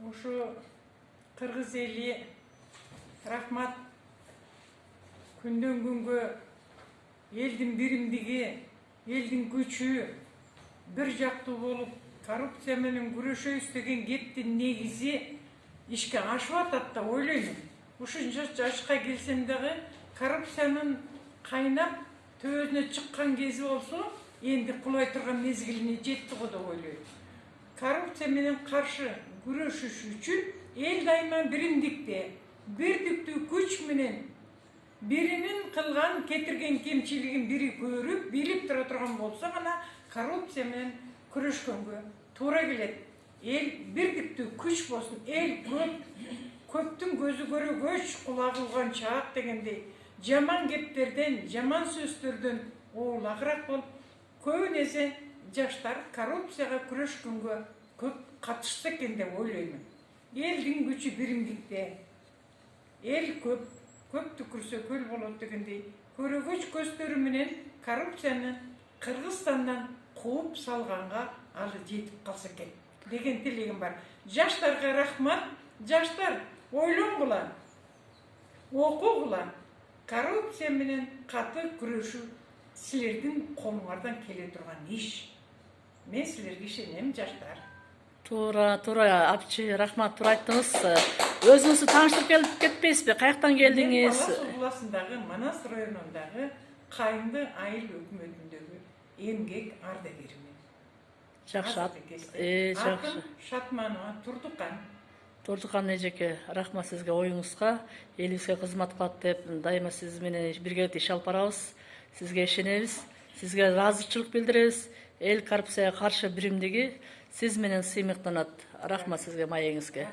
Ошо кыргыз эли рахмат, күндөн күнгө элдин биримдиги, элдин күчү бир жактуу болуп коррупция менен күрөшөбүз деген кептин негизи ишке ашып атат деп ойлойм. Ушунча жашка келсем дагы коррупциянын кайнап төбөсүнө чыккан кези болсо, энди кулай турган мезгилине жетти го деп ойлойм. Коррупция менен каршы күрөшүш үчүн эл дайыма биримдикте, бирдиктүү күч менен биринин кылган кетирген кемчилигин бири көрүп, билип тура турган болсо гана коррупция менен күрөшкөнгө туура келет. Эл бирдиктүү күч болсун, эл көптүн көзү көрөгөч, кулагы улганчаак дегендей, жаман кептерден, жаман сөздөрдөн оолагыраак болуп, көбүн эсе жаштар коррупцияга күрөшкөнгө көп катышса экен деп ойлойм. Элдин күчү биримдикте, эл көп түкүрсө көл болот дегендей, көрөгөч көздөрү менен коррупцияны Кыргызстандан кууп салганга алы жетип калса экен деген тилегим бар. Жаштарга рахмат. Жаштар ойлонгула, окугула. Коррупция менен каты күрөшүү силердин колуңардан келе турган иш. Мен силерге ишенем, жаштар. Туура, апчы, рахмат, туура айттыңыз. Өзүңүздү тааныштырып келип кетпейсизби? Каяктан келдиңиз? Мен Талас областындагы Манас районундагы Кайынды айыл өкмөтүндөгү эмгек ардагеримен. Жакшы. Жакшы. Шатманова Турдукан эжеке, рахмат сизге оюңузга. Элибизге кызмат кылат деп дайыма сиз менен биргеликте иш алып барабыз. Сизге ишенебиз. Сизге ыраазычылык билдиребиз. Эл коррупцияга каршы биримдиги сиз менен сыймыктанат. Рахмат сизге, маегиңизге.